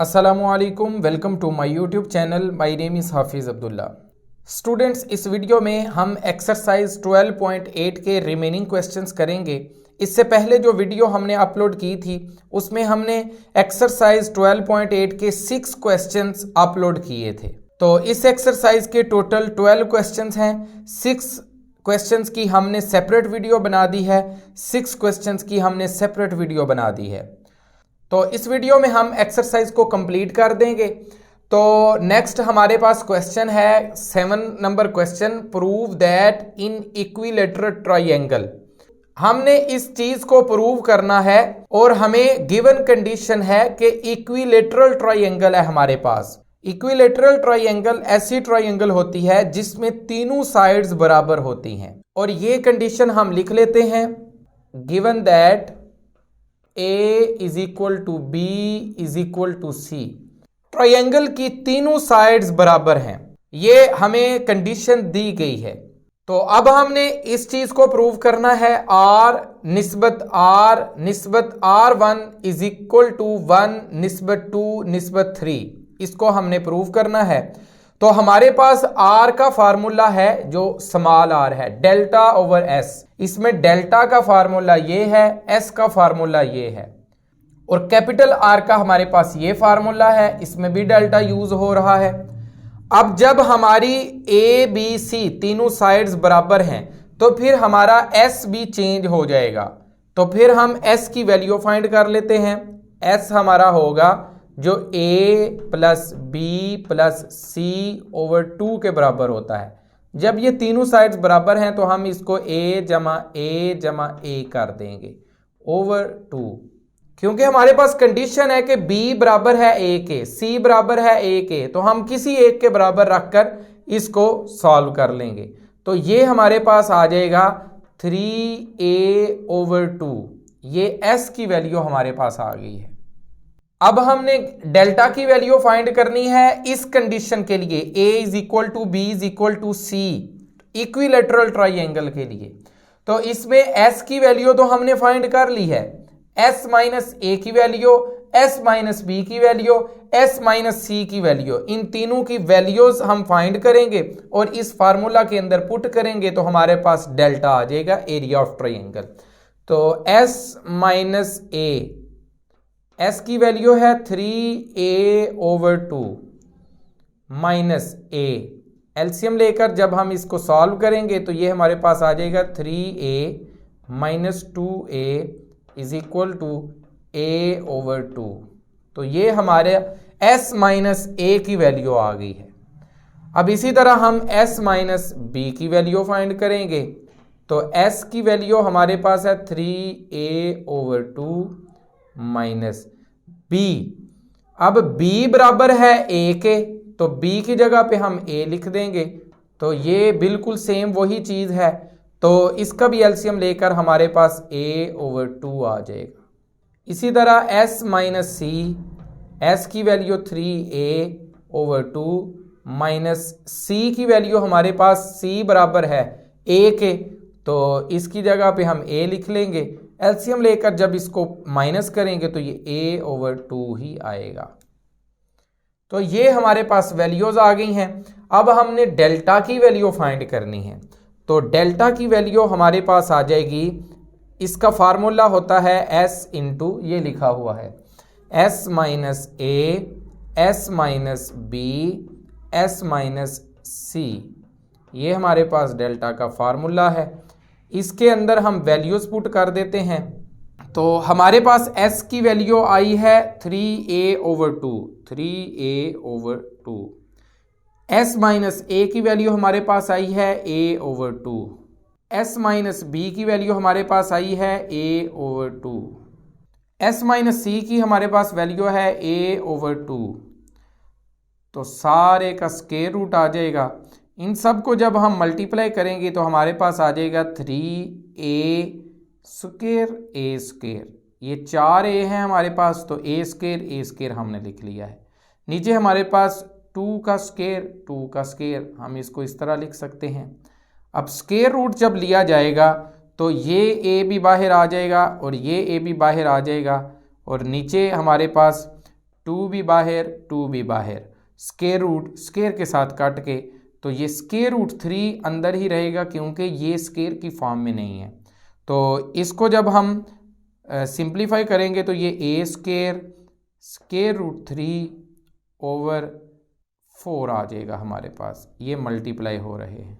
अस्सलामुअलैकुम, welcome to my YouTube channel. My name is Hafiz Abdullah. Students, इस video में हम एक्सरसाइज 12.8 के रिमेनिंग क्वेश्चंस करेंगे। इससे पहले जो वीडियो हमने अपलोड की थी उसमें हमने एक्सरसाइज 12.8 के 6 क्वेश्चंस अपलोड किए थे। तो इस एक्सरसाइज के टोटल 12 क्वेश्चंस हैं। 6 क्वेश्चंस की हमने सेपरेट वीडियो बना दी है, 6 क्वेश्चंस की हमने सेपरेट वीडियो बना दी है। तो इस वीडियो में हम एक्सरसाइज को कंप्लीट कर देंगे। तो नेक्स्ट हमारे पास क्वेश्चन है 7 number question, prove that in equilateral triangle. हमने इस चीज को प्रूव करना है और हमें गिवन कंडीशन है कि इक्विलेटरल ट्रायंगल है हमारे पास। इक्विलेटरल ट्रायंगल ऐसी ट्रायंगल होती है जिसमें तीनों साइड्स बराबर होती हैं, और ये कंडीशन हम लिख लेते हैं, given that A is equal to B is equal to C। Triangle की तीनों साइड्स बराबर हैं, ये हमें कंडीशन दी गई है। तो अब हमने इस चीज को प्रूव करना है, R निस्बत R1 इज इक्वल टू 1 निस्बत 2 निस्बत 3। इसको हमने प्रूव करना है। तो हमारे पास R का फार्मूला है जो स्मॉल r है, डेल्टा ओवर S। इसमें डेल्टा का फार्मूला ये है, S का फार्मूला ये है, और कैपिटल R का हमारे पास ये फार्मूला है, इसमें भी डेल्टा यूज हो रहा है। अब जब हमारी A B C तीनों साइड्स बराबर हैं तो फिर हमारा S भी चेंज हो जाएगा। तो फिर हम S की वैल्यू फाइंड कर लेते हैं। S हमारा होगा जो A plus B plus C over 2 के बराबर होता है। जब ये तीनों साइड्स बराबर हैं तो हम इसको A जमा A कर देंगे ओवर 2, क्योंकि हमारे पास कंडीशन है कि B बराबर है A के, C बराबर है A के, तो हम किसी एक के बराबर रखकर इसको सॉल्व कर लेंगे। तो ये हमारे पास आ जाएगा 3A ओवर 2। ये S की वैल्यू हमारे पास आ गई है। अब हमने डेल्टा की वैल्यू फाइंड करनी है इस कंडीशन के लिए, A is equal to B is equal to C, equilateral triangle के लिए। तो इसमें S की वैल्यू तो हमने फाइंड कर ली है, S माइनस A की वैल्यू, S माइनस B की वैल्यू, S माइनस C की वैल्यू, इन तीनों की वैल्यूज हम फाइंड करेंगे और इस फार्मूला के अंदर पुट करेंगे तो हमारे पास डेल्टा आ जाएगा, एरिया ऑफ ट्रायंगल। तो S माइनस A, S की वैल्यू है 3A over 2 minus A। LCM लेकर जब हम इसको सॉल्व करेंगे तो ये हमारे पास आ जाएगा 3A minus 2A is equal to A over 2। तो ये हमारे S माइनस A की वैल्यू आ गई है। अब इसी तरह हम S माइनस B की वैल्यू फाइंड करेंगे। तो S की वैल्यू हमारे पास है 3A ओवर 2 माइनस B। अब B बराबर है A के, तो B की जगह पे हम A लिख देंगे। तो ये बिल्कुल सेम वही चीज है, तो इसका भी एलसीएम लेकर हमारे पास A ओवर 2 आ जाएगा। इसी तरह S माइनस C, S की value 3A over 2 minus C की वैल्यू हमारे पास C बराबर है A के, तो इसकी जगह पे हम A लिख लेंगे। एलसीएम लेकर जब इसको माइनस करेंगे तो ये A ओवर 2 ही आएगा। तो ये हमारे पास वैल्यूज आ गई हैं। अब हमने डेल्टा की वैल्यू फाइंड करनी है। तो डेल्टा की वैल्यू हमारे पास आ जाएगी, इसका फार्मूला होता है S इंटू, ये लिखा हुआ है S minus A, S minus B, S minus C। ये हमारे पास डेल्टा का फार्मूला है। इसके अंदर हम वैल्यूज पुट कर देते हैं। तो हमारे पास S की वैल्यू आई है 3A over 2, 3A over 2। S minus A की वैल्यू हमारे पास आई है A over 2। S minus B की वैल्यू हमारे पास आई है A over 2। S minus C की हमारे पास वैल्यू है A ओवर 2। तो सारे का स्क्वायर रूट आ जाएगा। इन सब को जब हम मल्टीप्लाई करेंगे तो हमारे पास आ जाएगा 3A स्क्वायर A स्क्वायर। ये 4A है हमारे पास, तो A स्क्वायर हमने लिख लिया है। नीचे हमारे पास 2 का स्क्वायर, हम इसको इस तरह लिख सकते हैं। अब स्क्वायर रूट जब लिया जाएगा तो ये A भी बाहर आ जाएगा और ये A भी बाहर आ जाएगा, और नीचे हमारे पास 2 भी बाहर, 2 भी बाहर, स्क्वायर रूट स्क्वायर के साथ काट के, तो ये स्क्वायर रूट 3 अंदर ही रहेगा क्योंकि ये स्क्वायर की फॉर्म में नहीं है। तो इसको जब हम सिंप्लीफाई करेंगे तो ये ए स्क्वायर रूट 3 ओवर 4 आ जाएगा हमारे पास, ये मल्टीप्लाई हो रहे हैं।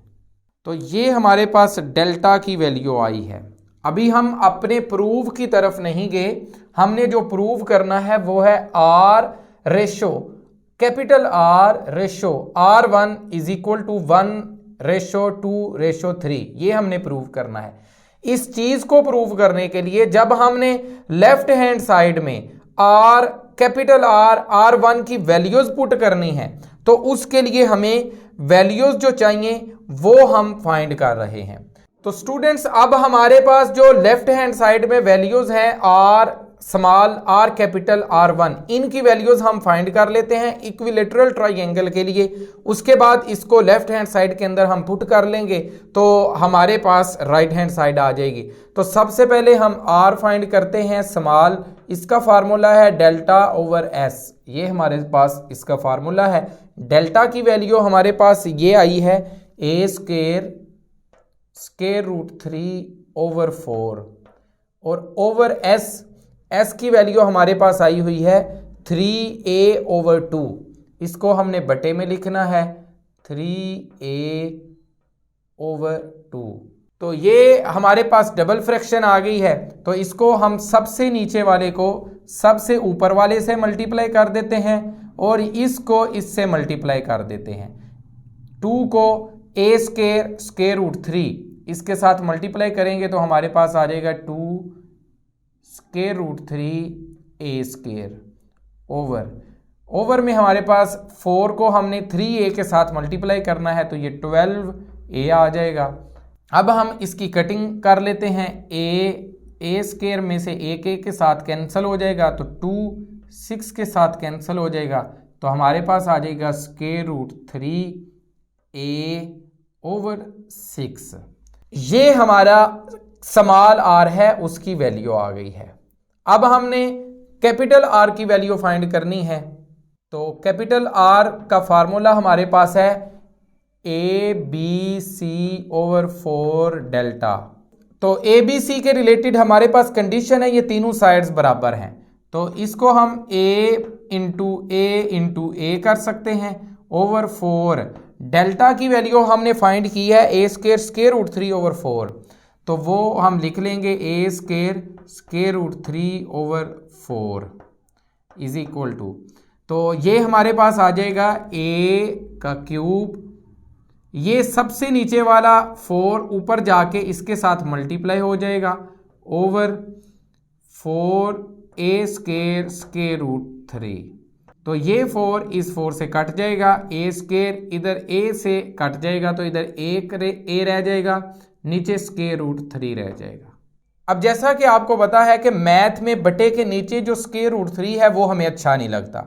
तो ये हमारे पास डेल्टा की वैल्यू आई है। अभी हम अपने प्रूव की तरफ नहीं गए, हमने जो प्रूव करना है वो है R ratio, capital R ratio R1 is equal to 1:2:3, ये हमने प्रूव करना है। इस चीज को प्रूव करने के लिए जब हमने लेफ्ट हैंड साइड में आर कैपिटल R1 की वैल्यूज पुट करनी है, तो उसके लिए हमें वैल्यूज जो चाहिए वो हम फाइंड कर रहे हैं। तो स्टूडेंट्स अब हमारे पास जो लेफ्ट हैंड साइड में वैल्यूज हैं R small R capital R1, इनकी वैल्यूज हम फाइंड कर लेते हैं इक्विलेटरल ट्राइंगल के लिए। उसके बाद इसको लेफ्ट हैंड साइड के अंदर हम पुट कर लेंगे तो हमारे पास राइट हैंड साइड आ जाएगी। तो सबसे पहले हम R फाइंड करते हैं स्मॉल, इसका फार्मूला है डेल्टा ओवर एस, ये हमारे पास इसका फार्मूला है। डेल्टा की वैल्यू हमारे पास ये आई है ए स्क्वायर रूट 3 ओवर 4 और ओवर एस की वैल्यू हमारे पास आई हुई है 3a ओवर 2, इसको हमने बटे में लिखना है 3a ओवर 2। तो ये हमारे पास डबल फ्रैक्शन आ गई है, तो इसको हम सबसे नीचे वाले को सबसे ऊपर वाले से मल्टीप्लाई कर देते हैं और इसको इससे मल्टीप्लाई कर देते हैं। 2 को a स्क्वायर रूट 3 इसके साथ मल्टीप्लाई करेंगे तो हमारे पास आ जाएगा 2 square root 3 a square over में हमारे पास 4 को हमने 3a के साथ मल्टीप्लाई करना है तो ये 12a आ जाएगा। अब हम इसकी कटिंग कर लेते हैं, a स्क्वायर में से एक के साथ कैंसिल हो जाएगा तो 2 6 के साथ कैंसिल हो जाएगा, तो हमारे पास आ जाएगा स्क्वायर रूट 3a ओवर 6। ये हमारा स्मॉल r है, उसकी वैल्यू आ गई है। अब हमने कैपिटल R की वैल्यू फाइंड करनी है, तो कैपिटल R का फार्मूला हमारे पास है ABC ओवर 4 डेल्टा। तो ABC के रिलेटेड हमारे पास कंडीशन है ये तीनों साइड्स बराबर हैं, तो इसको हम A इंटू A कर सकते हैं ओवर 4। डेल्टा की वैल्यू हमने फाइंड की है a स्क्वायर रूट 3 ओवर 4, तो वो हम लिख लेंगे a square root 3 over 4 is equal to, तो ये हमारे पास आ जाएगा a का क्यूब, ये सबसे नीचे वाला 4 ऊपर जाके इसके साथ मल्टीप्लाई हो जाएगा ओवर 4a स्क्वायर रूट 3, तो ये 4 इस 4 से कट जाएगा, a स्क्वायर इधर a से कट जाएगा तो इधर a रह जाएगा, नीचे स्क्वायर रूट 3 रह जाएगा। अब जैसा कि आपको पता है कि मैथ में बटे के नीचे जो स्क्वायर रूट 3 है वो हमें अच्छा नहीं लगता,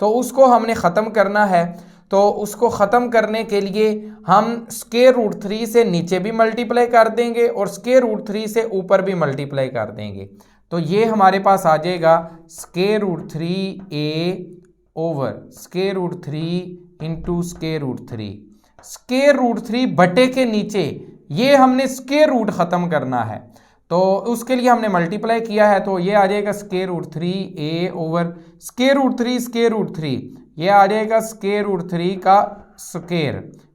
तो उसको हमने ख़त्म करना है। तो उसको ख़त्म करने के लिए हम स्क्वायर रूट 3 से नीचे भी मल्टीप्लाई कर देंगे और स्क्वायर रूट 3 से ऊपर भी मल्टीप्लाई कर देंगे, तो ये हमारे पास आ जाएगा square root 3a over square root 3 into square root 3। Square root 3 बटे के नीचे ये हमने स्क्वायर रूट ख़त्म करना है, तो उसके लिए हमने मल्टीप्लाई किया है, तो ये आ जाएगा square root 3a over square root 3 ये आ जाएगा स्क्वायर रूट 3 का स्क्वायर,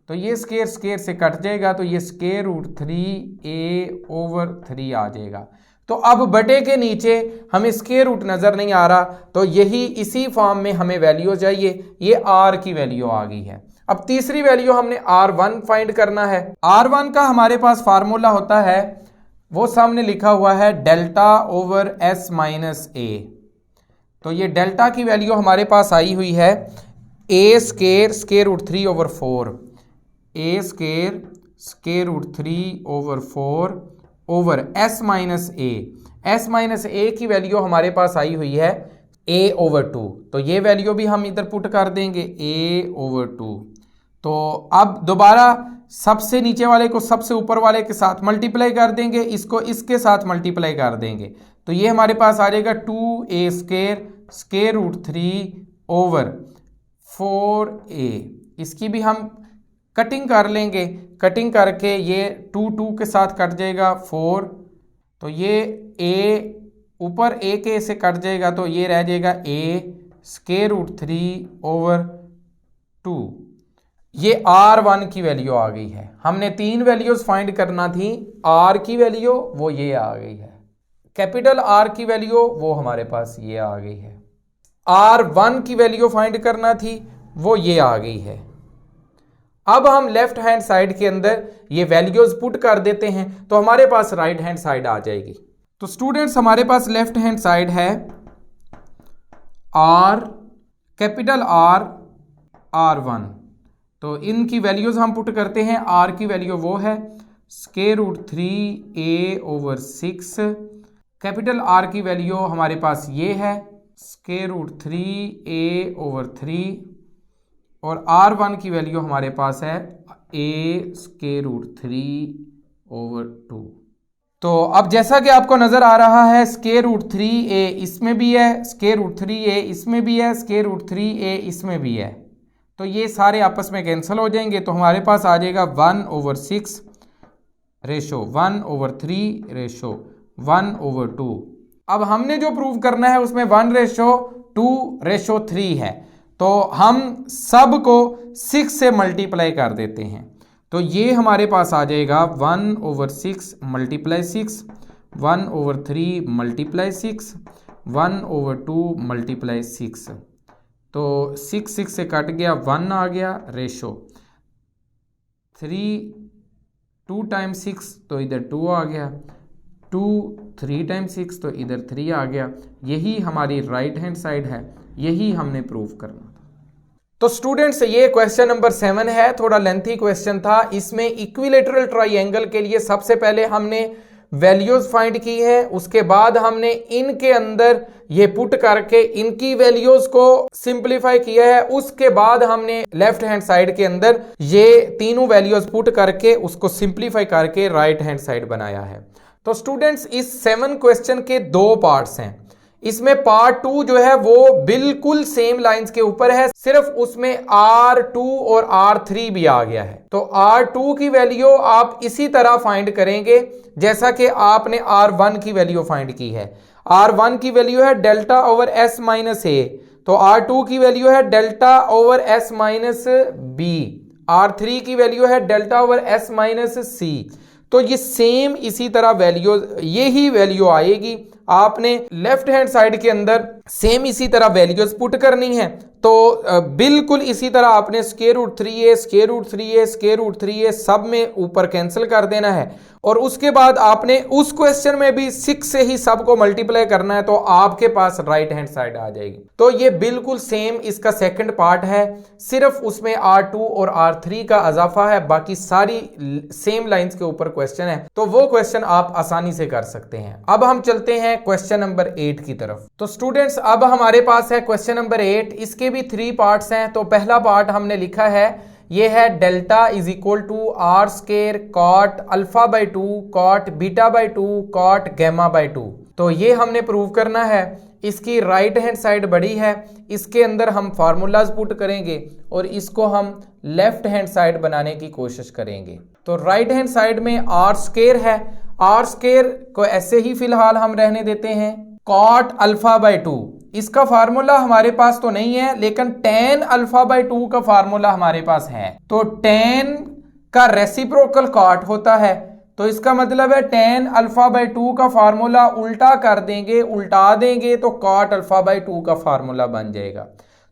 तो ये स्क्वायर से कट जाएगा तो ये स्क्वायर रूट 3a ओवर 3 आ जाएगा। तो अब बटे के नीचे हमें स्क्वायर रूट नज़र नहीं आ रहा, तो यही इसी फॉर्म में हमें वैल्यू चाहिए, ये r की वैल्यू आ गई है। अब तीसरी वैल्यू हमने R1 फाइंड करना है। R1 का हमारे पास फार्मूला होता है, वो सामने लिखा हुआ है delta over s minus a, तो ये डेल्टा की वैल्यू हमारे पास आई हुई है a square root 3 over 4, a square root 3 over 4 over s minus a की वैल्यू हमारे पास आई हुई है a ओवर 2, तो ये वैल्यू भी हम इधर पुट कर देंगे a ओवर 2। तो अब दोबारा सबसे नीचे वाले को सबसे ऊपर वाले के साथ मल्टीप्लाई कर देंगे, इसको इसके साथ मल्टीप्लाई कर देंगे, तो ये हमारे पास आ जाएगा 2a square root 3 over 4a, इसकी भी हम कटिंग कर लेंगे। कटिंग करके ये 2 के साथ कट जाएगा 4, तो ये a ऊपर a के से कट जाएगा, तो ये रह जाएगा a स्क्वायर रूट 3 ओवर 2। ये R1 की वैल्यू आ गई है। हमने 3 वैल्यूज फाइंड करना थी। R की वैल्यू वो ये आ गई है, कैपिटल R की वैल्यू वो हमारे पास ये आ गई है, R1 की वैल्यू फाइंड करना थी वो ये आ गई है। अब हम लेफ्ट हैंड साइड के अंदर ये वैल्यूज पुट कर देते हैं, तो हमारे पास राइट हैंड साइड आ जाएगी। तो स्टूडेंट्स हमारे पास लेफ्ट हैंड साइड है R, कैपिटल R, R1, तो इनकी वैल्यूज हम पुट करते हैं। R की वैल्यू वो है square root 3a over 6, capital R की वैल्यू हमारे पास ये है स्क्वायर रूट 3a ओवर 3, और R1 की वैल्यू हमारे पास है a स्क्वायर रूट 3 ओवर 2। तो अब जैसा कि आपको नजर आ रहा है स्क्वायर रूट 3a इसमें भी है, स्क्वायर रूट 3a इसमें भी है, स्क्वायर रूट 3a इसमें भी है, तो ये सारे आपस में कैंसिल हो जाएंगे। तो हमारे पास आ जाएगा 1 over 6 ratio 1 over 3 ratio 1 over 2। अब हमने जो प्रूव करना है उसमें 1 रेशो 2 रेशो 3 है, तो हम सब को 6 से मल्टीप्लाई कर देते हैं। तो ये हमारे पास आ जाएगा 1 over 6 multiply 6, 1 over 3 multiply 6, 1 over 2 multiply 6, तो 6 से कट गया 1 आ गया रेशो 3 2 टाइम्स 6, तो इधर 2 आ गया, 2 3 टाइम्स 6, तो इधर 3 आ गया। यही हमारी राइट हैंड साइड है, यही हमने प्रूव करना था। तो स्टूडेंट्स ये क्वेश्चन नंबर 7 है, थोड़ा लेंथी क्वेश्चन था। इसमें इक्विलेटरल ट्राइंगल के लिए सबसे पहले हमने वैल्यूज फाइंड की है, उसके बाद हमने इनके अंदर ये पुट करके इनकी वैल्यूज को सिंपलीफाई किया है, उसके बाद हमने लेफ्ट हैंड साइड के अंदर ये तीनों वैल्यूज पुट करके उसको सिंपलीफाई करके राइट हैंड साइड बनाया है। तो स्टूडेंट्स इस 7 क्वेश्चन के 2 पार्ट्स हैं। इसमें पार्ट 2 जो है वो बिल्कुल सेम लाइंस के ऊपर है, सिर्फ उसमें R2 और R3 भी आ गया है। तो R2 की वैल्यू आप इसी तरह फाइंड करेंगे जैसा कि आपने R1 की वैल्यू फाइंड की है। R1 की वैल्यू है delta over S minus A, तो R2 की वैल्यू है delta over S minus B, R3 की वैल्यू है डेल्टा ओवर S माइनस सी। तो ये सेम इसी तरह वैल्यू, यही वैल्यू आएगी। आपने लेफ्ट हैंड साइड के अंदर सेम इसी तरह वैल्यूज पुट करनी है, तो बिल्कुल इसी तरह आपने square root 3a square root 3a square root 3a सब में ऊपर कैंसिल कर देना है, और उसके बाद आपने उस क्वेश्चन में भी 6 से ही सबको मल्टीप्लाई करना है, तो आपके पास राइट हैंड साइड आ जाएगी। तो ये बिल्कुल सेम इसका सेकंड पार्ट है, सिर्फ उसमें R2 और R3 का इजाफा है, बाकी सारी सेम लाइंस के ऊपर क्वेश्चन है, तो वो क्वेश्चन आप आसानी से कर सकते हैं। अब हम चलते हैं क्वेश्चन नंबर 8 की तरफ। तो स्टूडेंट्स अब हमारे पास है क्वेश्चन नंबर 8, इसके भी 3 पार्ट्स हैं। तो पहला पार्ट हमने लिखा है, ये है delta is equal to R square cot alpha by 2 cot beta by 2 cot gamma by 2। तो ये हमने प्रूव करना है। इसकी राइट हैंड साइड बड़ी है, इसके अंदर हम फार्मूलाज पुट करेंगे और इसको हम लेफ्ट हैंड साइड बनाने की कोशिश करेंगे। तो राइट हैंड साइड में आर स्केयर है, आर स्केयर को ऐसे ही फिलहाल हम रहने देते हैं। कॉट अल्फा बाई 2, इसका फार्मूला हमारे पास तो नहीं है, लेकिन टेन अल्फा बाई 2 का फार्मूला हमारे पास है। तो टेन का रेसिप्रोकल कॉट होता है, तो इसका मतलब है टेन अल्फा बाई 2 का फार्मूला उल्टा कर देंगे, उल्टा देंगे तो कॉट अल्फा बाई 2 का फार्मूला बन जाएगा।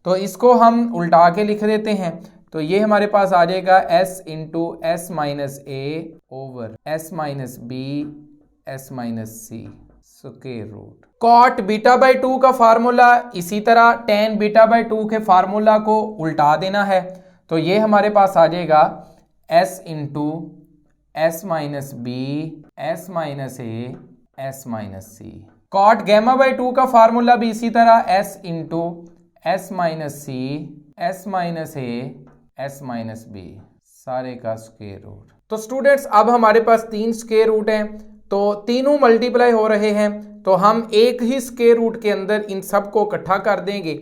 तो इसको हम उल्टा के लिख देते हैं, तो ये हमारे पास आ जाएगा s into S minus A over s minus B S minus C square root. Cot beta by 2 का फार्मूला इसी तरह टेन बीटा बाई 2 के फार्मूला को उल्टा देना है, तो ये हमारे पास आ जाएगा s into S minus B S minus A S minus C. Cot gamma by 2 का फार्मूला भी इसी तरह s into S minus C S minus A S minus B सारे का स्क्वायर रूट। तो स्टूडेंट्स अब हमारे पास 3 स्क्वायर रूट हैं, तो तीनों मल्टीप्लाई हो रहे हैं, तो हम एक ही स्क्वायर रूट के अंदर इन सब को इकट्ठा कर देंगे।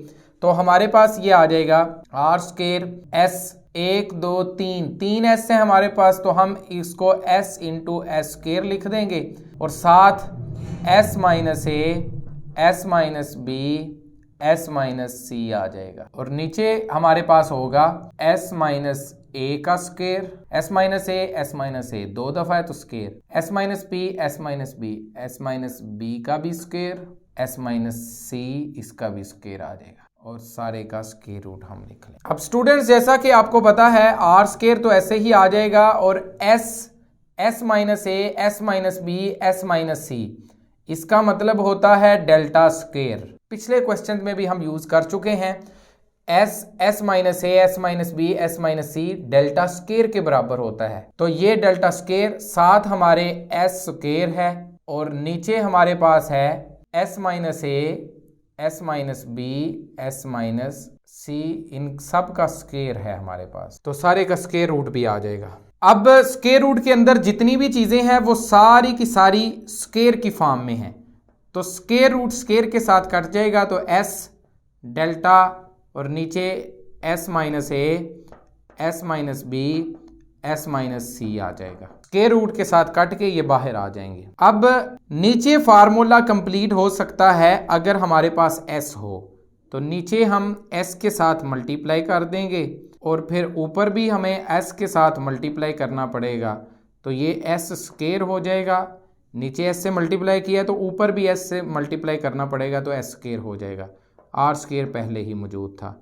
तो हमारे पास ये आ जाएगा आर स्क्वायर एस, 1 2 3, 3 एस है हमारे पास, तो हम इसको एस इंटू एस स्क्वायर लिख देंगे और साथ एस माइनस ए, S minus B, S minus C आ जाएगा और नीचे हमारे पास होगा एस माइनस ए का स्क्वायर, एस माइनस ए 2 दफा है तो square, S minus B, S minus B, S minus B का भी स्क्वायर, एस माइनस सी इसका भी स्क्वायर आ जाएगा और सारे का स्क्वायर रूट हम लिख लें। अब स्टूडेंट्स जैसा कि आपको पता है आर स्क्वायर तो ऐसे ही आ जाएगा और एस माइनस ए, S minus B, S minus C इसका मतलब होता है डेल्टा स्क्वायर। पिछले क्वेश्चन में भी हम यूज कर चुके हैं। एस माइनस ए, S minus B, S minus C delta square के बराबर होता है, तो ये डेल्टा स्क्वायर साथ हमारे एस स्क्वायर है और नीचे हमारे पास है एस माइनस ए, S minus B, S minus C, इन सब का स्क्वायर है हमारे पास, तो सारे का स्क्वायर रूट भी आ जाएगा। अब स्क्वायर रूट के अंदर जितनी भी चीजें हैं वो सारी की सारी स्क्वायर की फॉर्म में हैं, तो स्क्वायर रूट स्क्वायर के साथ कट जाएगा, तो एस डेल्टा और नीचे एस माइनस ए, S minus B, S minus C आ जाएगा। स्क्वायर रूट के साथ कट के ये बाहर आ जाएंगे। अब नीचे फार्मूला कंप्लीट हो सकता है अगर हमारे पास एस हो, तो नीचे हम एस के साथ मल्टीप्लाई कर देंगे और फिर ऊपर भी हमें एस के साथ मल्टीप्लाई करना पड़ेगा, तो ये एस स्क्वायर हो जाएगा। नीचे एस से मल्टीप्लाई किया तो ऊपर भी एस से मल्टीप्लाई करना पड़ेगा, तो एस स्क्वायर हो जाएगा। आर स्क्वायर पहले ही मौजूद था,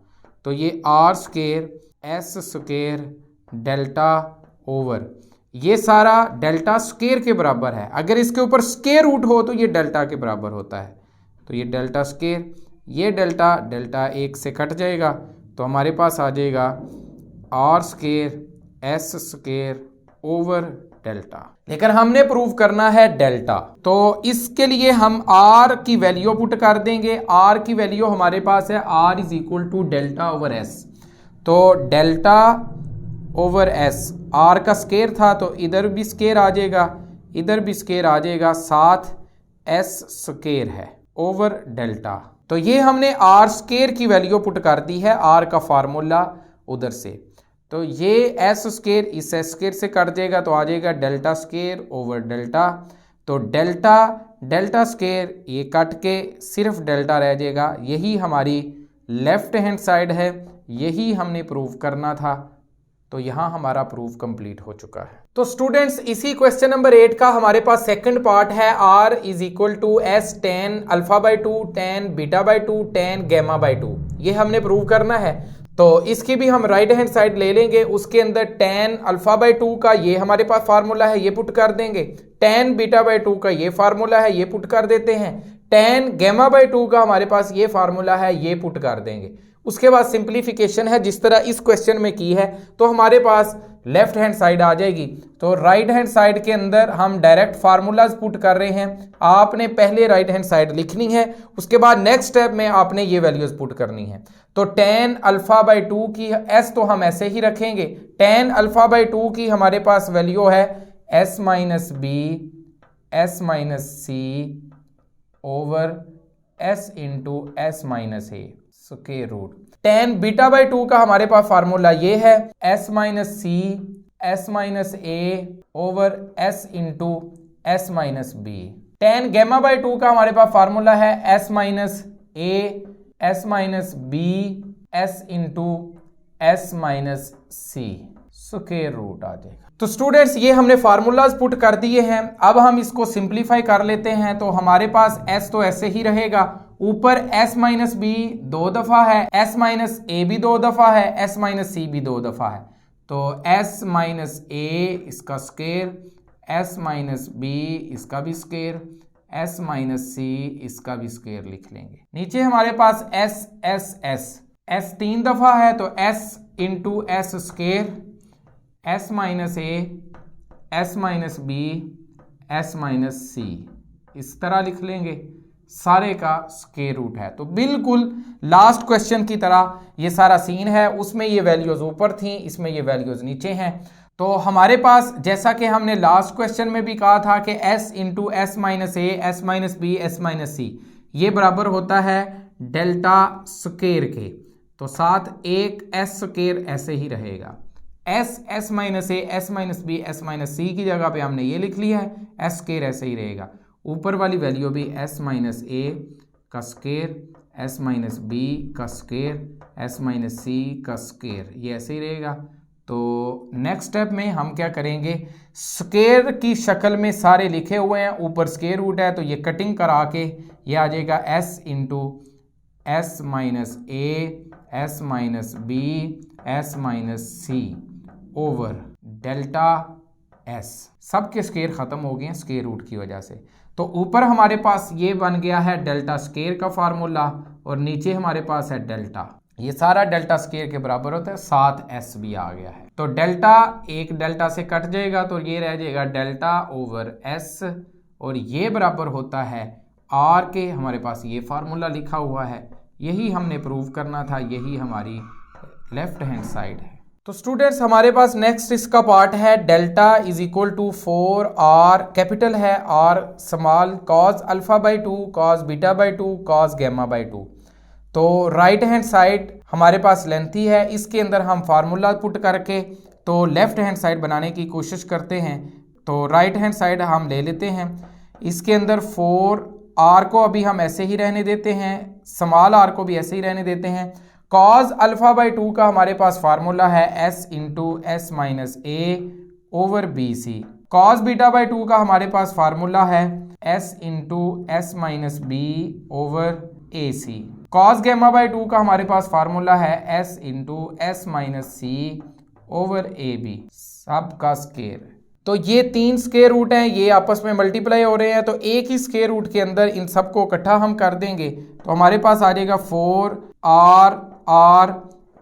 तो ये R square S square delta over ये सारा डेल्टा स्क्वायर के बराबर है। अगर इसके ऊपर स्क्वायर रूट हो तो ये डेल्टा के बराबर होता है, तो ये डेल्टा स्क्वायर, ये डेल्टा डेल्टा 1 से कट जाएगा, तो हमारे पास आ जाएगा R square S square over delta. लेकिन हमने प्रूव करना है डेल्टा, तो इसके लिए हम आर की वैल्यू पुट कर देंगे। आर की वैल्यू हमारे पास है R is equal to delta over S, तो डेल्टा ओवर एस, आर का स्क्वायर था तो इधर भी स्क्वायर आ जाएगा, इधर भी स्क्वायर आ जाएगा, साथ एस स्क्वायर है ओवर डेल्टा। तो ये हमने आर स्क्वायर की वैल्यू पुट कर दी है, आर का फार्मूला उधर से, तो ये एस स्क्वायर इस एस स्क्वायर से कट जाएगा, तो आ जाएगा डेल्टा स्क्वायर ओवर डेल्टा। तो डेल्टा डेल्टा स्क्वायर ये कट के सिर्फ डेल्टा रह जाएगा। यही हमारी लेफ्ट हैंड साइड है, यही हमने प्रूव करना था, तो यहां हमारा प्रूफ कंप्लीट हो चुका है। तो स्टूडेंट्स इसी क्वेश्चन नंबर 8 का हमारे पास सेकंड पार्ट है, R is equal to S tan alpha by 2 tan beta by 2 tan gamma by 2, ये हमने प्रूव करना है। तो इसकी भी हम राइट हैंड साइड ले लेंगे, उसके अंदर टेन अल्फा बाई 2 का ये हमारे पास फार्मूला है, ये पुट कर देंगे। टेन बीटा बाई 2 का ये फार्मूला है, ये पुट कर देते हैं। टेन गैमा बाई 2 का हमारे पास ये फार्मूला है, ये पुट कर देंगे। उसके बाद सिंप्लीफिकेशन है जिस तरह इस क्वेश्चन में की है, तो हमारे पास लेफ्ट हैंड साइड आ जाएगी। तो राइट हैंड साइड के अंदर हम डायरेक्ट फार्मूलाज पुट कर रहे हैं। आपने पहले राइट हैंड साइड लिखनी है, उसके बाद नेक्स्ट स्टेप में आपने ये वैल्यूज पुट करनी है। तो टेन अल्फा बाई 2 की एस तो हम ऐसे ही रखेंगे, टेन अल्फा बाई 2 की हमारे पास वैल्यू है S minus B, S minus C over S into S minus A square root. Tan beta by 2 का हमारे पास फार्मूला ये है S minus C, S minus A over S into S minus B. Tan gamma by 2 का हमारे पास formula है S minus ए, S minus B, S into S minus C square root आ जाएगा। तो स्टूडेंट्स ये हमने फार्मूलाज पुट कर दिए हैं। अब हम इसको सिंप्लीफाई कर लेते हैं। तो हमारे पास s तो ऐसे ही रहेगा, ऊपर s माइनस बी 2 दफा है, s माइनस ए भी 2 दफा है, s माइनस सी भी 2 दफा है। तो s माइनस ए इसका स्क्वायर, s माइनस बी इसका भी स्क्वायर, s माइनस सी इसका भी स्क्वायर लिख लेंगे। नीचे हमारे पास s 3 दफा है, तो s into S square, S minus ए, S minus B, S minus C इस तरह लिख लेंगे। सारे का स्क्वायर रूट है। तो बिल्कुल लास्ट क्वेश्चन की तरह ये सारा सीन है, उसमें ये वैल्यूज ऊपर थी, इसमें ये वैल्यूज नीचे हैं। तो हमारे पास जैसा कि हमने लास्ट क्वेश्चन में भी कहा था कि s इंटू एस माइनस ए, S minus B, S minus C ये बराबर होता है डेल्टा स्केर के, तो साथ एक एस स्केर ऐसे ही रहेगा। एस माइनस ए, S minus B, S minus C की जगह पे हमने ये लिख लिया है, एस स्केर ऐसे ही रहेगा। ऊपर वाली वैल्यू भी एस माइनस ए का स्केर, एस माइनस बी का स्केर, एस माइनस सी का स्केर, ये ऐसे ही रहेगा। तो नेक्स्ट स्टेप में हम क्या करेंगे, स्केर की शक्ल में सारे लिखे हुए हैं, ऊपर स्केर रूट है, तो ये कटिंग करा के ये आ जाएगा एस इंटू एस माइनस ए, S minus B, S minus सी ओवर डेल्टा एस। सब के स्केर खत्म हो गए हैं स्केर रूट की वजह से। तो ऊपर हमारे पास ये बन गया है डेल्टा स्केर का फार्मूला और नीचे हमारे पास है डेल्टा, ये सारा डेल्टा स्केर के बराबर होता है, साथ एस भी आ गया है। तो डेल्टा एक डेल्टा से कट जाएगा तो ये रह जाएगा डेल्टा ओवर एस और ये बराबर होता है आर के। हमारे पास ये फार्मूला लिखा हुआ है, यही हमने प्रूव करना था, यही हमारी लेफ्ट हैंड साइड है। तो स्टूडेंट्स हमारे पास नेक्स्ट इसका पार्ट है delta is equal to 4 R, capital है R small, cos alpha by 2, cos beta by 2, cos gamma by 2। तो राइट हैंड साइड हमारे पास लेंथी है, इसके अंदर हम फार्मूला पुट करके तो लेफ्ट हैंड साइड बनाने की कोशिश करते हैं। तो राइट हैंड साइड हम ले लेते हैं, इसके अंदर 4 आर को अभी हम ऐसे ही रहने देते हैं, स्मॉल आर को भी ऐसे ही रहने देते हैं। कॉस अल्फा बाई 2 का हमारे पास फार्मूला है S into S minus A over B C. Cos beta by 2 का हमारे पास फार्मूला है S into S minus B over A C. Cos gamma by 2 का हमारे पास फार्मूला है एस इंटू एस माइनस सी ओवर ए बी, सब का स्केयर। तो ये 3 स्केयर रूट हैं, ये आपस में मल्टीप्लाई हो रहे हैं, तो एक ही स्केयर रूट के अंदर इन सबको इकट्ठा हम कर देंगे तो हमारे पास आ जाएगा 4 R R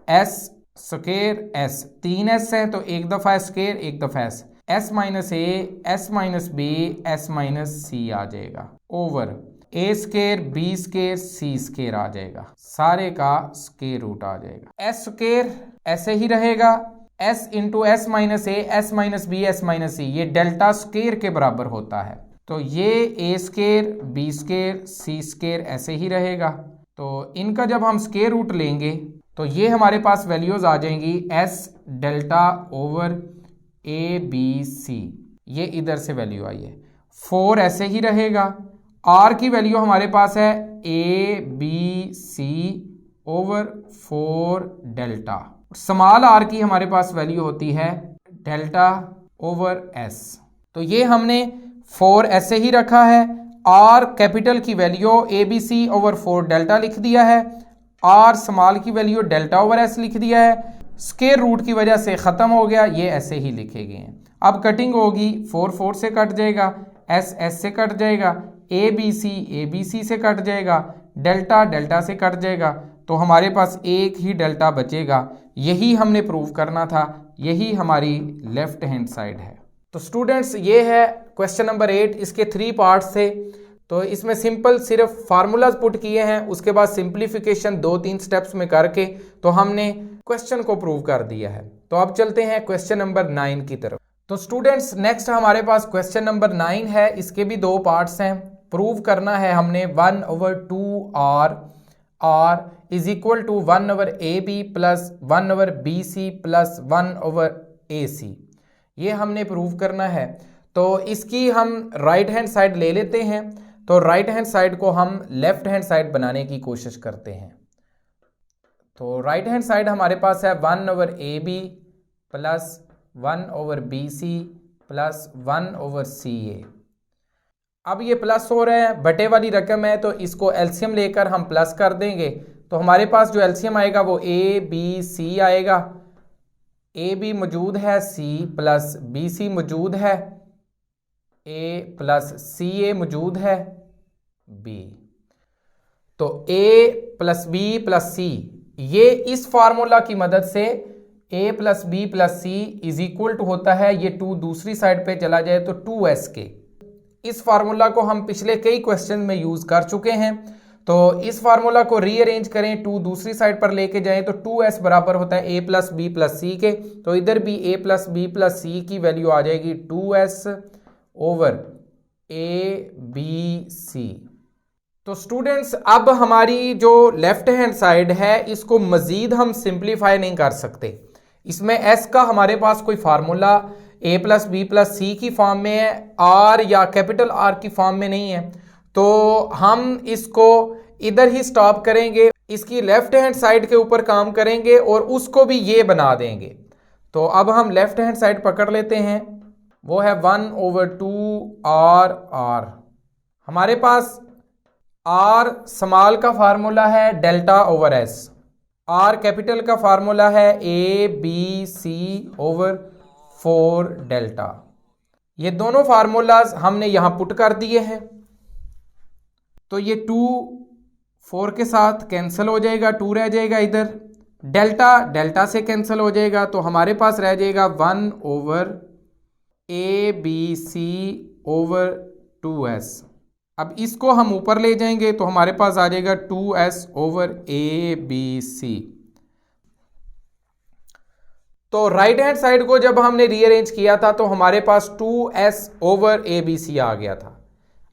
S square S, 3 S है तो एक दफ़ा स्केयर एक दफ़ा एस माइनस ए, S minus B, S minus C आ जाएगा over A square, B square, C square आ जाएगा, सारे का स्केयर रूट आ जाएगा। एस स्केयर ऐसे ही रहेगा, एस इंटू एस माइनस ए, S minus B, S minus C, ये डेल्टा स्केयर के बराबर होता है। तो ये A square, B square, C square ऐसे ही रहेगा। तो इनका जब हम स्केयर रूट लेंगे तो ये हमारे पास वैल्यूज आ जाएंगी S delta over A B C, ये इधर से वैल्यू आई है। 4 ऐसे ही रहेगा, आर की वैल्यू हमारे पास है A B C over 4 delta, small R की हमारे पास वैल्यू होती है डेल्टा ओवर एस। तो ये हमने 4 ऐसे ही रखा है, आर कैपिटल की value A B C over 4 delta लिख दिया है, आर स्मॉल की वैल्यू डेल्टा ओवर एस लिख दिया है, स्केयर रूट की वजह से ख़त्म हो गया, ये ऐसे ही लिखे गए हैं। अब कटिंग होगी, 4 4 से कट जाएगा, एस एस से कट जाएगा, ए बी सी से कट जाएगा, डेल्टा डेल्टा से कट जाएगा, तो हमारे पास एक ही डेल्टा बचेगा। यही हमने प्रूव करना था, यही हमारी लेफ्ट हैंड साइड है। तो स्टूडेंट्स ये है क्वेश्चन नंबर 8, इसके 3 पार्ट्स थे। तो इसमें सिंपल सिर्फ फार्मूलाज पुट किए हैं, उसके बाद सिंप्लीफिकेशन 2-3 स्टेप्स में करके तो हमने क्वेश्चन को प्रूव कर दिया है। तो अब चलते हैं क्वेश्चन नंबर 9 की तरफ। तो स्टूडेंट्स नेक्स्ट हमारे पास क्वेश्चन नंबर 9 है, इसके भी 2 पार्ट्स हैं। प्रूव करना है हमने 1/2 R is equal to 1/AB plus 1/BC plus 1/AC, ये हमने प्रूव करना है। तो इसकी हम राइट हैंड साइड ले लेते हैं, तो राइट हैंड साइड को हम लेफ्ट हैंड साइड बनाने की कोशिश करते हैं। तो राइट हैंड साइड हमारे पास है 1/AB plus 1/BC plus 1/CA। अब ये प्लस हो रहा है, बटे वाली रकम है, तो इसको एलसीएम लेकर हम प्लस कर देंगे, तो हमारे पास जो एलसीएम आएगा वो ABC आएगा। AB मौजूद है, C प्लस BC मौजूद है, A प्लस CA मौजूद है, B। तो A plus B plus C, ये इस फार्मूला की मदद से A plus B plus C is equal to होता है, ये 2 दूसरी साइड पे चला जाए तो 2S के। इस फार्मूला को हम पिछले कई क्वेश्चन में यूज कर चुके हैं, तो इस फार्मूला को रीअरेंज करें, 2 दूसरी साइड पर लेके जाएं तो 2S बराबर होता है A plus B plus C के। तो इधर भी A plus B plus C की वैल्यू आ जाएगी 2S ओवर ABC। तो स्टूडेंट्स अब हमारी जो लेफ्ट हैंड साइड है इसको मजीद हम सिंप्लीफाई नहीं कर सकते। इसमें एस का हमारे पास कोई फार्मूला ए प्लस बी प्लस सी की फॉर्म में है, आर या कैपिटल आर की फॉर्म में नहीं है। तो हम इसको इधर ही स्टॉप करेंगे, इसकी लेफ्ट हैंड साइड के ऊपर काम करेंगे और उसको भी ये बना देंगे। तो अब हम लेफ्ट हैंड साइड पकड़ लेते हैं, वो है 1/2 आर। हमारे पास आर स्मॉल का फार्मूला है delta over S, R capital का फार्मूला है A B C over 4 delta. ये दोनों फार्मूलाज हमने यहां पुट कर दिए हैं। तो ये 2 4 के साथ कैंसिल हो जाएगा, 2 रह जाएगा इधर, डेल्टा डेल्टा से कैंसिल हो जाएगा। तो हमारे पास रह जाएगा 1/ABC ओवर 2s। अब इसको हम ऊपर ले जाएंगे तो हमारे पास आ जाएगा 2s ओवर ABC। तो राइट हैंड साइड को जब हमने रीअरेंज किया था तो हमारे पास 2s ओवर ABC आ गया था।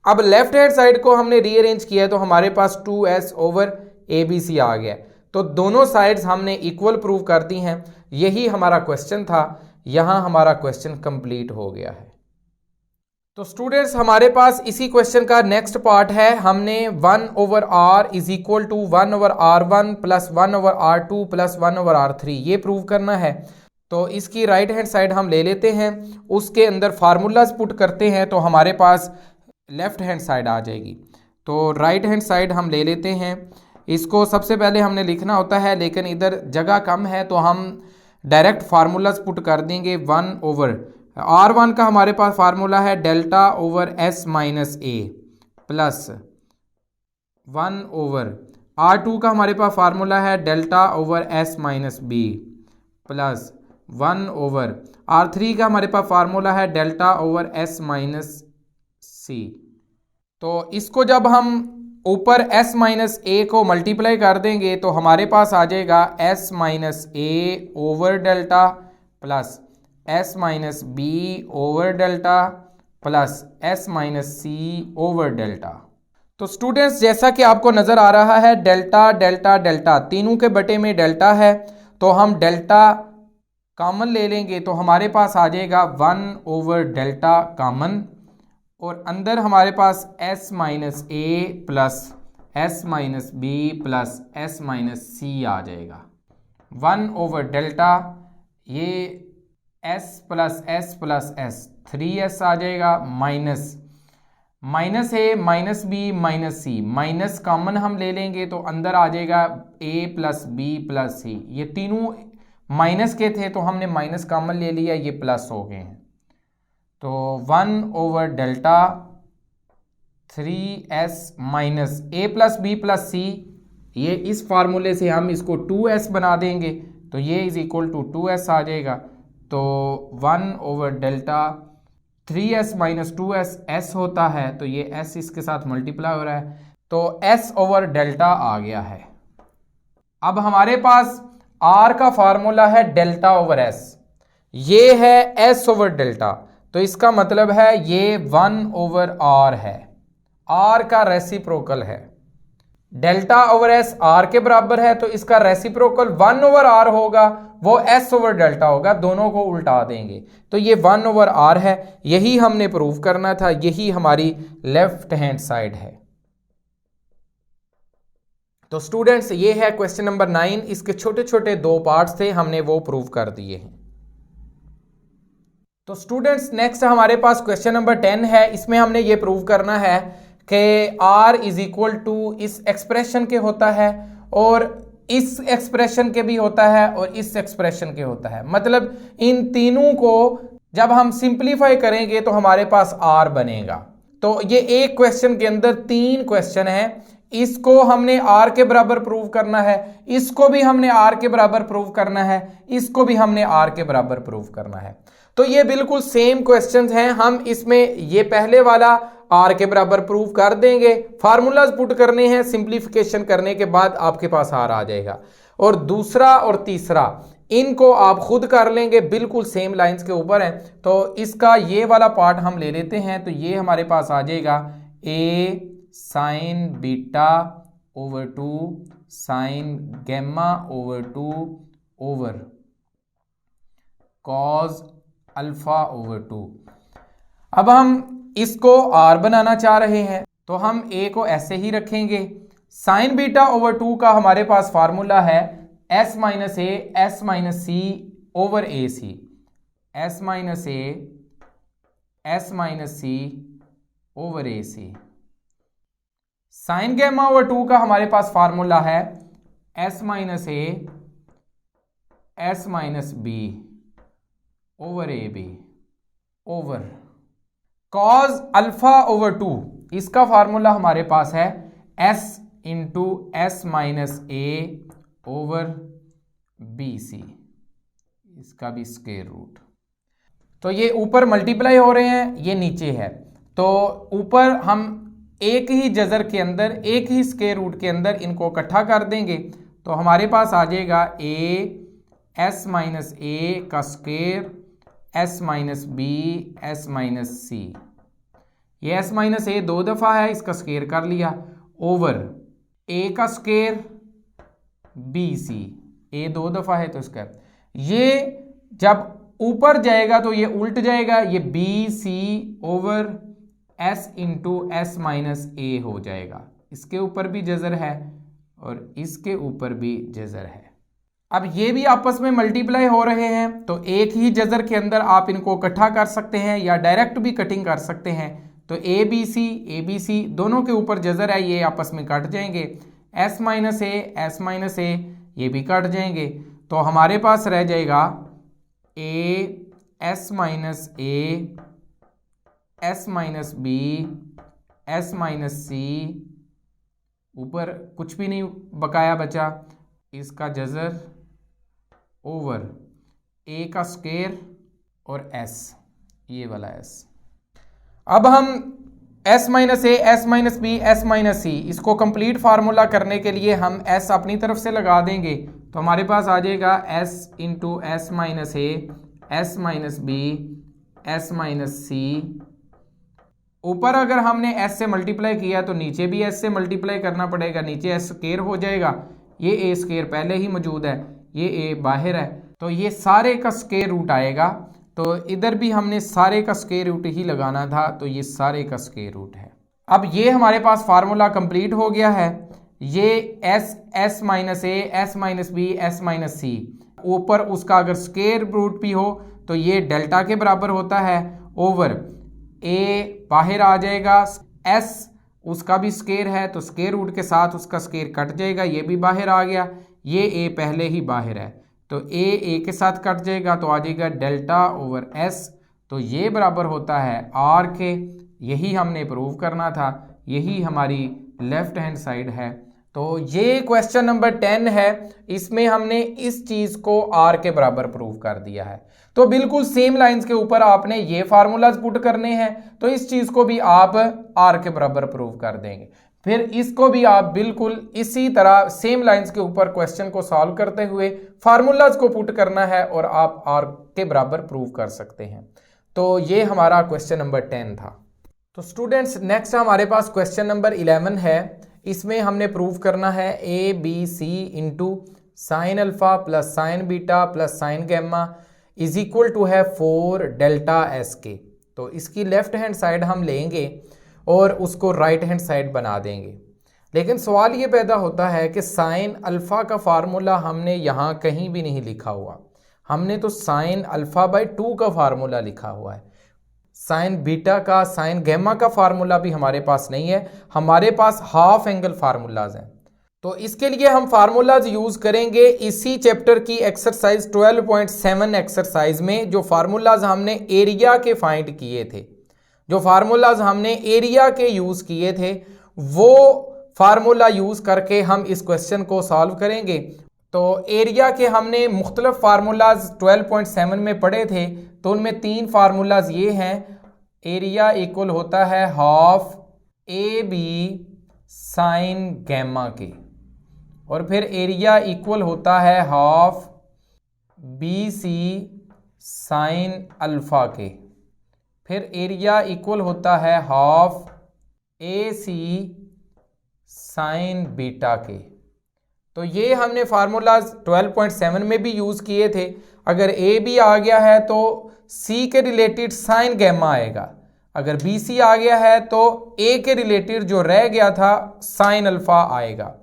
अब लेफ्ट हैंड साइड को हमने रीअरेंज किया तो हमारे पास 2s ओवर ABC आ गया। तो दोनों साइड्स हमने इक्वल प्रूव कर दी हैं। यही हमारा क्वेश्चन था, यहां हमारा क्वेश्चन कंप्लीट हो गया है। तो स्टूडेंट्स हमारे पास इसी क्वेश्चन का नेक्स्ट पार्ट है। हमने 1/r is equal to 1/r1 plus 1/r2 plus 1/r3 ये प्रूव करना है। तो इसकी राइट हैंड साइड हम ले लेते हैं, उसके अंदर फार्मूलाज पुट करते हैं तो हमारे पास लेफ्ट हैंड साइड आ जाएगी। तो राइट हैंड साइड हम ले लेते हैं, इसको सबसे पहले हमने लिखना होता है लेकिन इधर जगह कम है तो हम डायरेक्ट फार्मूलाज पुट कर देंगे। 1/r1 का हमारे पास फार्मूला है डेल्टा ओवर s माइनस ए प्लस 1/r2 का हमारे पास फार्मूला है delta over s minus B plus 1/r3 का हमारे पास फार्मूला है डेल्टा ओवर s माइनस सी। तो इसको जब हम ऊपर s माइनस ए को मल्टीप्लाई कर देंगे तो हमारे पास आ जाएगा s माइनस ए over delta plus s minus B over delta plus s minus सी ओवर डेल्टा। तो स्टूडेंट्स जैसा कि आपको नजर आ रहा है डेल्टा डेल्टा डेल्टा तीनों के बटे में डेल्टा है, तो हम डेल्टा कॉमन ले लेंगे तो हमारे पास आ जाएगा 1/डेल्टा कॉमन और अंदर हमारे पास s माइनस ए plus s minus B plus s minus C आ जाएगा। 1/डेल्टा ये s प्लस s 3s आ जाएगा माइनस ए minus B minus C, minus common हम ले लेंगे तो अंदर आ जाएगा a plus B plus C. ये तीनों माइनस के थे तो हमने माइनस कॉमन ले लिया, ये प्लस हो गए हैं। तो 1/डेल्टा 3s minus a plus B plus C, ये इस फार्मूले से हम इसको 2s बना देंगे तो ये इज इक्वल टू 2s आ जाएगा। तो 1/डेल्टा 3s माइनस 2s s होता है तो ये s इसके साथ मल्टीप्लाई हो रहा है तो s/डेल्टा आ गया है। अब हमारे पास r का फार्मूला है डेल्टा ओवर s, ये है s/डेल्टा, तो इसका मतलब है ये 1/r है, r का रेसिप्रोकल है। डेल्टा ओवर s r के बराबर है तो इसका रेसिप्रोकल 1/r होगा, वो s/डेल्टा होगा, दोनों को उल्टा देंगे तो ये 1/r है। यही हमने प्रूव करना था, यही हमारी लेफ्ट हैंड साइड है। तो स्टूडेंट्स ये है क्वेश्चन नंबर 9, इसके छोटे छोटे 2 पार्ट्स थे, हमने वो प्रूव कर दिए हैं। तो स्टूडेंट्स नेक्स्ट हमारे पास क्वेश्चन नंबर 10 है, इसमें हमने ये प्रूव करना है कि r इज इक्वल टू इस एक्सप्रेशन के होता है और इस एक्सप्रेशन के भी होता है और इस एक्सप्रेशन के होता है। मतलब इन तीनों को जब हम सिंप्लीफाई करेंगे तो हमारे पास r बनेगा। तो ये एक क्वेश्चन के अंदर 3 क्वेश्चन है, इसको हमने r के बराबर प्रूव करना है, इसको भी हमने r के बराबर प्रूव करना है, इसको भी हमने r के बराबर प्रूव करना है। तो ये बिल्कुल सेम क्वेश्चंस हैं, हम इसमें ये पहले वाला r के बराबर प्रूव कर देंगे, फार्मूलाज पुट करने हैं, सिंप्लीफिकेशन करने के बाद आपके पास r आ जाएगा। और दूसरा और तीसरा इनको आप खुद कर लेंगे, बिल्कुल सेम लाइंस के ऊपर है। तो इसका ये वाला पार्ट हम ले लेते हैं, तो ये हमारे पास आ जाएगा a sine beta over 2 sine gamma over 2 over cos alpha over 2। अब हम इसको r बनाना चाह रहे हैं तो हम a को ऐसे ही रखेंगे। साइन बीटा ओवर 2 का हमारे पास फार्मूला है s minus A S minus C over A c, S minus A S minus C over A c. Sine gamma over 2 का हमारे पास फार्मूला है S minus A S minus B over A b over cos alpha over 2, इसका formula हमारे पास है s into S minus ए over B c, इसका भी स्क्वायर रूट। तो ये ऊपर मल्टीप्लाई हो रहे हैं, ये नीचे है, तो ऊपर हम एक ही जजर के अंदर एक ही स्क्वायर रूट के अंदर इनको इकट्ठा कर देंगे तो हमारे पास आ जाएगा ए एस माइनस ए का square S minus B S minus C. ये एस माइनस ए 2 दफ़ा है, इसका स्क्वायर कर लिया, ओवर ए का स्क्वायर बी सी, ए 2 दफ़ा है तो इसका ये जब ऊपर जाएगा तो ये उल्ट जाएगा, ये B C over S into S minus A हो जाएगा। इसके ऊपर भी जजर है और इसके ऊपर भी जजर है। अब ये भी आपस में मल्टीप्लाई हो रहे हैं तो एक ही जजर के अंदर आप इनको इकट्ठा कर सकते हैं या डायरेक्ट भी कटिंग कर सकते हैं। तो ए बी सी दोनों के ऊपर जजर है, ये आपस में कट जाएंगे, S minus A S minus A ये भी कट जाएंगे, तो हमारे पास रह जाएगा A S minus A S minus B S minus C, ऊपर कुछ भी नहीं बकाया बचा, इसका जजर ओवर ए का स्क्वायर और एस, ये वाला एस। अब हम S minus A S minus B S minus C इसको कंप्लीट फार्मूला करने के लिए हम एस अपनी तरफ से लगा देंगे तो हमारे पास आ जाएगा S into S minus A S minus B S minus C. ऊपर अगर हमने एस से मल्टीप्लाई किया तो नीचे भी एस से मल्टीप्लाई करना पड़ेगा, नीचे एस स्क्वायर हो जाएगा, ये ए स्क्वायर पहले ही मौजूद है, ये ए बाहर है, तो ये सारे का स्क्वायर रूट आएगा। तो इधर भी हमने सारे का स्क्वायर रूट ही लगाना था, तो ये सारे का स्क्वायर रूट है। अब ये हमारे पास फार्मूला कंप्लीट हो गया है। ये S S minus A S minus B S minus C, ऊपर उसका अगर स्क्वायर रूट भी हो तो ये डेल्टा के बराबर होता है, ओवर ए बाहर आ जाएगा, एस उसका भी स्क्वायर है तो स्क्वायर रूट के साथ उसका स्क्वायर कट जाएगा, ये भी बाहर आ गया, ये ए पहले ही बाहर है तो ए के साथ कट जाएगा तो आ जाएगा डेल्टा ओवर एस, तो ये बराबर होता है आर के। यही हमने प्रूव करना था, यही हमारी लेफ्ट हैंड साइड है। तो ये क्वेश्चन नंबर 10 है, इसमें हमने इस चीज़ को आर के बराबर प्रूव कर दिया है। तो बिल्कुल सेम लाइंस के ऊपर आपने ये फार्मूलाज पुट करने हैं, तो इस चीज़ को भी आप आर के बराबर प्रूव कर देंगे। फिर इसको भी आप बिल्कुल इसी तरह सेम लाइंस के ऊपर क्वेश्चन को सॉल्व करते हुए फार्मूलाज को पुट करना है और आप आर के बराबर प्रूव कर सकते हैं। तो ये हमारा क्वेश्चन नंबर 10 था। तो स्टूडेंट्स नेक्स्ट हमारे पास क्वेश्चन नंबर 11 है। इसमें हमने प्रूव करना है A B c into sine alpha plus sine beta plus sine gamma is equal to है 4 डेल्टा एस के। तो इसकी लेफ्ट हैंड साइड हम लेंगे और उसको राइट हैंड साइड बना देंगे। लेकिन सवाल ये पैदा होता है कि साइन अल्फ़ा का फार्मूला हमने यहाँ कहीं भी नहीं लिखा हुआ, हमने तो साइन अल्फ़ा बाई 2 का फार्मूला लिखा हुआ है। साइन बीटा का साइन गैमा का फार्मूला भी हमारे पास नहीं है, हमारे पास हाफ एंगल फार्मूलाज हैं। तो इसके लिए हम फार्मूलाज यूज़ करेंगे इसी चैप्टर की एक्सरसाइज 12.7 एक्सरसाइज में, जो फार्मूलाज हमने एरिया के फाइंड किए थे, जो फार्मूलाज हमने एरिया के यूज़ किए थे, वो फार्मूला यूज़ करके हम इस क्वेश्चन को सॉल्व करेंगे। तो एरिया के हमने मुख्तलिफ फार्मूलाज 12.7 में पढ़े थे, तो उनमें 3 फार्मूलाज ये हैं। एरिया इक्वल होता है half a b sine gamma के, और फिर एरिया इक्वल होता है half b c sine alpha के, फिर एरिया इक्वल होता है half a c sine beta के। तो ये हमने फार्मूलाज 12.7 में भी यूज किए थे। अगर ए बी आ गया है तो सी के रिलेटेड साइन गैमा आएगा, अगर बी सी आ गया है तो ए के रिलेटेड जो रह गया था साइन अल्फा आएगा।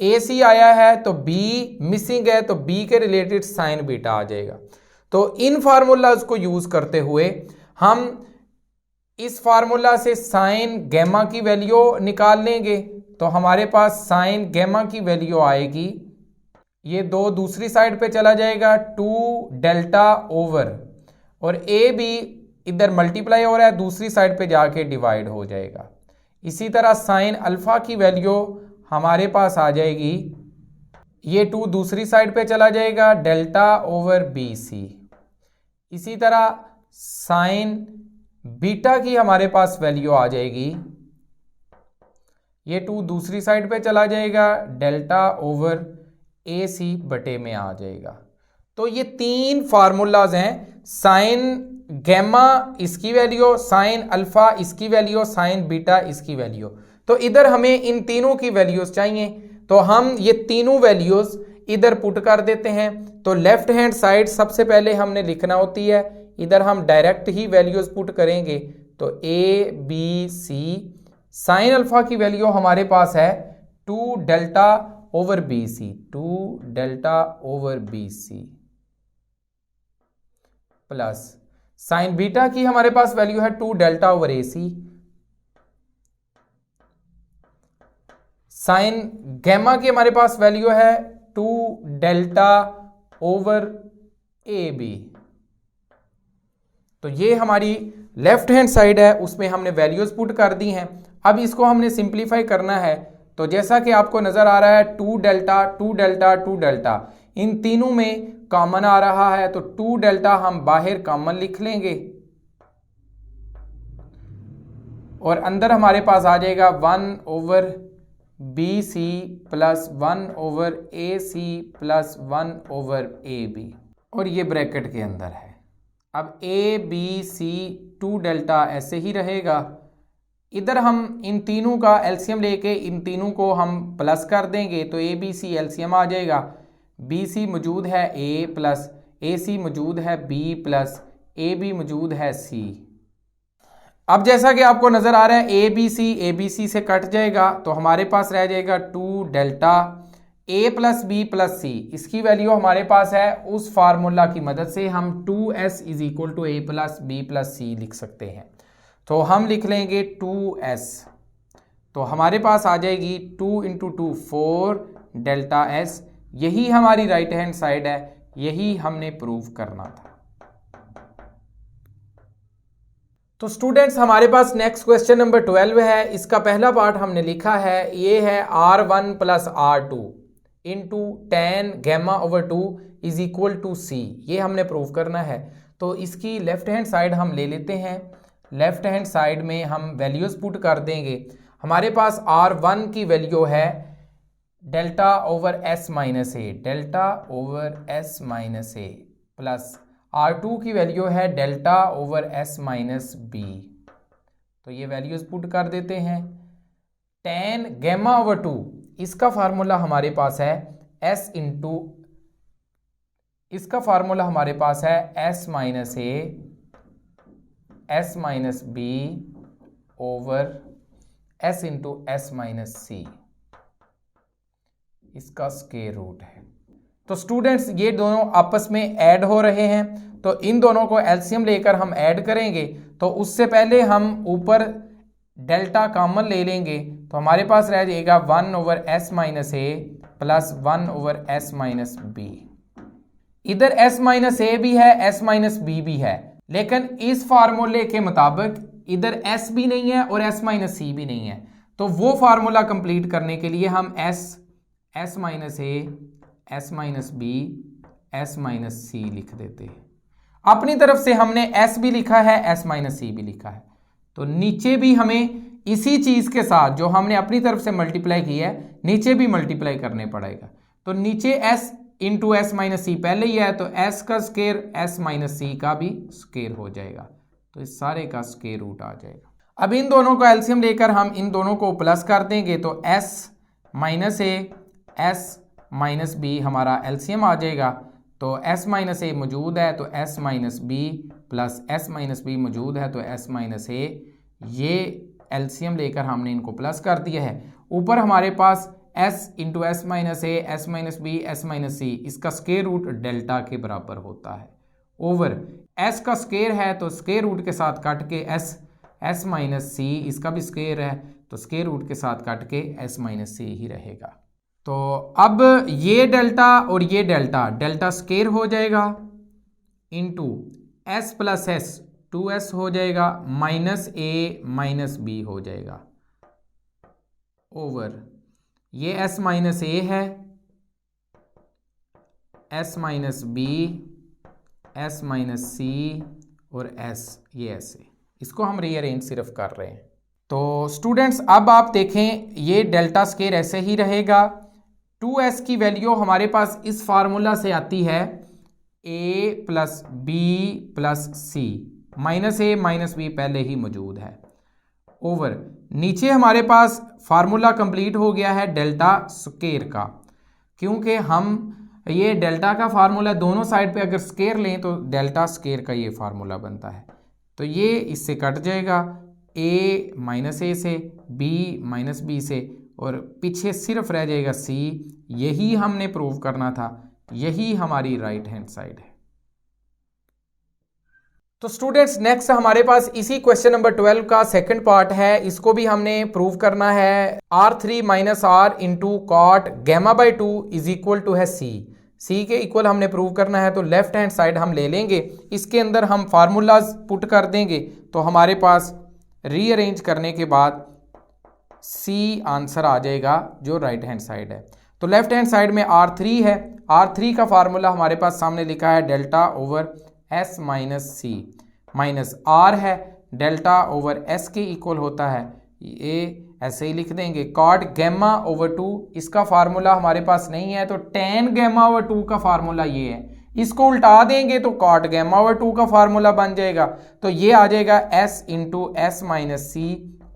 ए सी आया है तो बी मिसिंग है तो बी के रिलेटेड साइन बीटा आ जाएगा। तो इन फार्मूलाज को यूज करते हुए हम इस फार्मूला से साइन गैमा की वैल्यू निकाल लेंगे। तो हमारे पास साइन गैमा की वैल्यू आएगी, ये दो दूसरी साइड पे चला जाएगा 2 डेल्टा ओवर, और ए बी इधर मल्टीप्लाई हो रहा है दूसरी साइड पे जाके डिवाइड हो जाएगा। इसी तरह साइन अल्फा की वैल्यू हमारे पास आ जाएगी, ये 2 दूसरी साइड पे चला जाएगा डेल्टा ओवर बी सी। इसी तरह साइन बीटा की हमारे पास वैल्यू आ जाएगी, ये 2 दूसरी साइड पे चला जाएगा डेल्टा ओवर ए सी बटे में आ जाएगा। तो ये 3 फार्मूलाज हैं, साइन गैमा इसकी वैल्यू, साइन अल्फा इसकी वैल्यू, साइन बीटा इसकी वैल्यू। तो इधर हमें इन तीनों की वैल्यूज चाहिए, तो हम ये तीनों वैल्यूज इधर पुट कर देते हैं। तो लेफ्ट हैंड साइड सबसे पहले हमने लिखना होती है, इधर हम डायरेक्ट ही वैल्यूज पुट करेंगे। तो a B c, sine alpha की वैल्यू हमारे पास है 2 delta over B c, 2 delta over B c, plus sine beta की हमारे पास वैल्यू है 2 डेल्टा ओवर ए सी, साइन गैमा की हमारे पास वैल्यू है 2 डेल्टा ओवर ए बी। तो ये हमारी लेफ्ट हैंड साइड है, उसमें हमने वैल्यूज पुट कर दी हैं। अब इसको हमने सिंप्लीफाई करना है। तो जैसा कि आपको नजर आ रहा है 2 डेल्टा 2 डेल्टा 2 डेल्टा, इन तीनों में कॉमन आ रहा है, तो 2 डेल्टा हम बाहर कॉमन लिख लेंगे और अंदर हमारे पास आ जाएगा 1 over B c plus 1 over ए सी प्लस 1 ओवर ए बी, और ये ब्रैकेट के अंदर है। अब ए बी सी 2 डेल्टा ऐसे ही रहेगा। इधर हम इन तीनों का एलसीएम लेके इन तीनों को हम प्लस कर देंगे, तो ए बी सी एलसीएम आ जाएगा। बी सी मौजूद है ए प्लस ए सी मौजूद है बी प्लस ए बी मौजूद है सी। अब जैसा कि आपको नजर आ रहा है ए बी सी से कट जाएगा, तो हमारे पास रह जाएगा 2 delta A plus B plus सी। इसकी वैल्यू हमारे पास है, उस फार्मूला की मदद से हम 2s is equal to A plus B plus C लिख सकते हैं। तो हम लिख लेंगे 2s, तो हमारे पास आ जाएगी 2 इंटू 2 4 डेल्टा एस। यही हमारी राइट हैंड साइड है, यही हमने प्रूव करना था। तो स्टूडेंट्स हमारे पास नेक्स्ट क्वेश्चन नंबर 12 है। इसका पहला पार्ट हमने लिखा है, ये है R1 plus R2 into tan gamma over 2 is equal to C, ये हमने प्रूव करना है। तो इसकी लेफ्ट हैंड साइड हम ले लेते हैं, लेफ्ट हैंड साइड में हम वैल्यूज पुट कर देंगे। हमारे पास R1 की वैल्यू है delta over S minus a, delta over S minus A, plus R2 की वैल्यू है delta over S minus B. तो ये वैल्यूज पुट कर देते हैं। tan गैमा ओवर 2, इसका फार्मूला हमारे पास है s इंटू, इसका फार्मूला हमारे पास है s minus A S minus B over s into S minus C, इसका स्क्वायर रूट है। तो स्टूडेंट्स ये दोनों आपस में ऐड हो रहे हैं, तो इन दोनों को एलसीएम लेकर हम ऐड करेंगे। तो उससे पहले हम ऊपर डेल्टा कॉमन ले लेंगे, तो हमारे पास रह जाएगा 1 ओवर एस माइनस ए plus 1 over S minus B. इधर एस माइनस ए भी है, एस माइनस बी भी है, लेकिन इस फार्मूले के मुताबिक इधर एस भी नहीं है और एस माइनस सी भी नहीं है। तो वो फार्मूला कंप्लीट करने के लिए हम S minus A S minus B S minus C लिख देते हैं। अपनी तरफ से हमने एस भी लिखा है, एस माइनस सी भी लिखा है, तो नीचे भी हमें इसी चीज के साथ जो हमने अपनी तरफ से मल्टीप्लाई किया है नीचे भी मल्टीप्लाई करने पड़ेगा। तो नीचे एस इंटू एस माइनस सी पहले ही है, तो एस का स्क्वायर एस माइनस सी का भी स्क्वायर हो जाएगा, तो इस सारे का स्क्वायर रूट आ जाएगा। अब इन दोनों का एलसीएम लेकर हम इन दोनों को प्लस कर देंगे तो s minus A S minus b हमारा एलसीएम आ जाएगा। तो s माइनस ए मौजूद है तो s minus B plus s minus b मौजूद है तो s माइनस ए, ये एलसीएम लेकर हमने इनको प्लस कर दिया है। ऊपर हमारे पास s into S minus A S minus B S minus C, इसका स्क्वायर रूट डेल्टा के बराबर होता है, ओवर s का स्क्वायर है तो स्क्वायर रूट के साथ काट के s माइनस सी, इसका भी स्क्वायर है तो स्क्वायर रूट के साथ काट के s माइनस सी ही रहेगा। तो अब ये डेल्टा और ये डेल्टा स्क्वायर हो जाएगा into s plus S 2s हो जाएगा माइनस ए माइनस बी हो जाएगा, ओवर ये s माइनस ए है s minus B s minus C और s, ये ऐसे, इसको हम रीअरेंज सिर्फ कर रहे हैं। तो स्टूडेंट्स अब आप देखें ये डेल्टा स्क्वायर ऐसे ही रहेगा। 2s की वैल्यू हमारे पास इस फार्मूला से आती है a plus B plus c, minus A minus b पहले ही मौजूद है, ओवर नीचे हमारे पास फार्मूला कंप्लीट हो गया है डेल्टा स्क्वायर का, क्योंकि हम ये डेल्टा का फार्मूला दोनों साइड पे अगर स्क्वायर लें तो डेल्टा स्क्वायर का ये फार्मूला बनता है। तो ये इससे कट जाएगा a माइनस ए से, b माइनस बी से, और पीछे सिर्फ रह जाएगा c। यही हमने प्रूव करना था, यही हमारी राइट हैंड साइड है। तो स्टूडेंट्स नेक्स्ट हमारे पास इसी क्वेश्चन नंबर 12 का सेकंड पार्ट है, इसको भी हमने प्रूव करना है। r3 minus r into cot gamma by 2 is equal to है c के इक्वल हमने प्रूव करना है। तो लेफ्ट हैंड साइड हम ले लेंगे, इसके अंदर हम फार्मूलाज पुट कर देंगे तो हमारे पास रीअरेंज करने के बाद c आंसर आ जाएगा जो राइट हैंड साइड है। तो लेफ्ट हैंड साइड में r3 है, r3 का फार्मूला हमारे पास सामने लिखा है delta over s minus C, minus r है डेल्टा ओवर s के इक्वल होता है, ये ऐसे ही लिख देंगे कॉट गैमा ओवर 2, इसका फार्मूला हमारे पास नहीं है तो tan गैमा ओवर 2 का फार्मूला ये है, इसको उल्टा देंगे तो कॉट गैमा ओवर 2 का फार्मूला बन जाएगा। तो ये आ जाएगा s into S minus C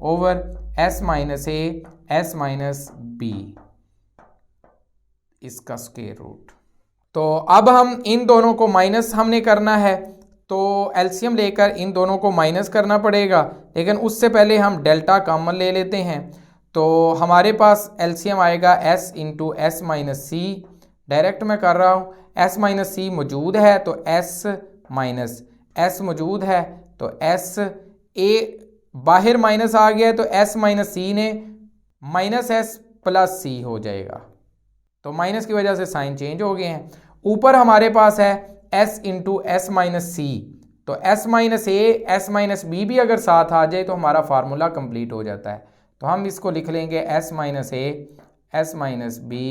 over s minus A S minus b, इसका स्क्वायर रूट। तो अब हम इन दोनों को माइनस हमने करना है, तो एलसीएम लेकर इन दोनों को माइनस करना पड़ेगा, लेकिन उससे पहले हम डेल्टा कॉमन ले लेते हैं। तो हमारे पास एलसीएम आएगा s इंटू एस माइनस सी, डायरेक्ट मैं कर रहा हूँ, s माइनस सी मौजूद है तो s माइनस s मौजूद है तो s, a बाहर माइनस आ गया तो s माइनस सी ने माइनस s प्लस सी हो जाएगा, तो माइनस की वजह से साइन चेंज हो गए हैं। ऊपर हमारे पास है s इंटू एस माइनस सी, तो s minus A S minus b भी अगर साथ आ जाए तो हमारा फार्मूला कंप्लीट हो जाता है। तो हम इसको लिख लेंगे s minus A S minus B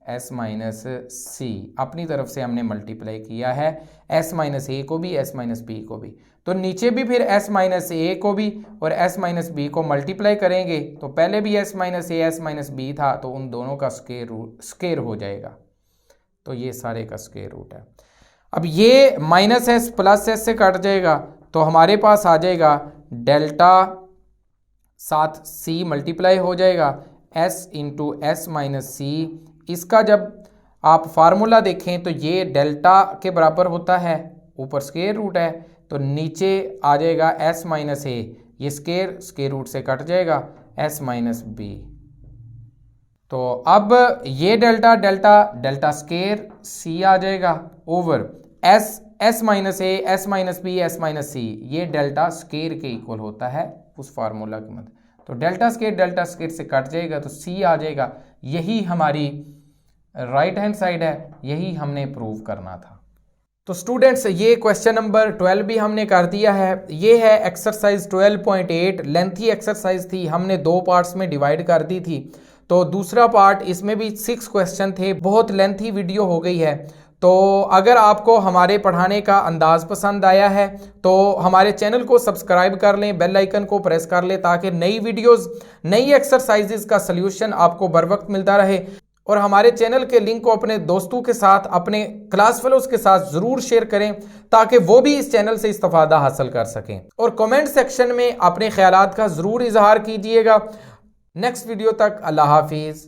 S minus C, अपनी तरफ से हमने मल्टीप्लाई किया है s माइनस ए को भी s माइनस बी को भी, तो नीचे भी फिर s माइनस ए को भी और s माइनस बी को मल्टीप्लाई करेंगे तो पहले भी s minus A S minus b था तो उन दोनों का स्क्वायर हो जाएगा, तो ये सारे का स्क्वायर रूट है। अब ये माइनस एस प्लस एस से कट जाएगा तो हमारे पास आ जाएगा डेल्टा साथ सी मल्टीप्लाई हो जाएगा s into S minus C, इसका जब आप फार्मूला देखें तो ये डेल्टा के बराबर होता है, ऊपर स्क्वायर रूट है तो नीचे आ जाएगा s माइनस ए, ये स्क्वायर रूट से कट जाएगा s माइनस बी। तो अब ये डेल्टा स्क्वायर c आ जाएगा over s minus A S minus B S minus C, ये डेल्टा स्क्वायर के इक्वल होता है उस फार्मूला के मध्य। तो डेल्टा स्क्वायर से कट जाएगा तो c आ जाएगा, यही हमारी राइट हैंड साइड है, यही हमने प्रूव करना था। तो स्टूडेंट्स ये क्वेश्चन नंबर 12 भी हमने कर दिया है। ये है एक्सरसाइज 12.8, लेंथी एक्सरसाइज थी, हमने दो पार्ट्स में डिवाइड कर दी थी। तो दूसरा पार्ट, इसमें भी 6 क्वेश्चन थे, बहुत लेंथी वीडियो हो गई है। तो अगर आपको हमारे पढ़ाने का अंदाज पसंद आया है तो हमारे चैनल को सब्सक्राइब कर लें, बेल आइकन को प्रेस कर लें ताकि नई वीडियोस, नई एक्सरसाइजेस का सल्यूशन आपको बर वक्त मिलता रहे। और हमारे चैनल के लिंक को अपने दोस्तों के साथ, अपने क्लास फेलोज के साथ ज़रूर शेयर करें ताकि वो भी इस चैनल से इस्तिफादा हासिल कर सकें। और कमेंट सेक्शन में अपने ख्यालात का ज़रूर इजहार कीजिएगा। नेक्स्ट वीडियो तक अल्लाह हाफिज़।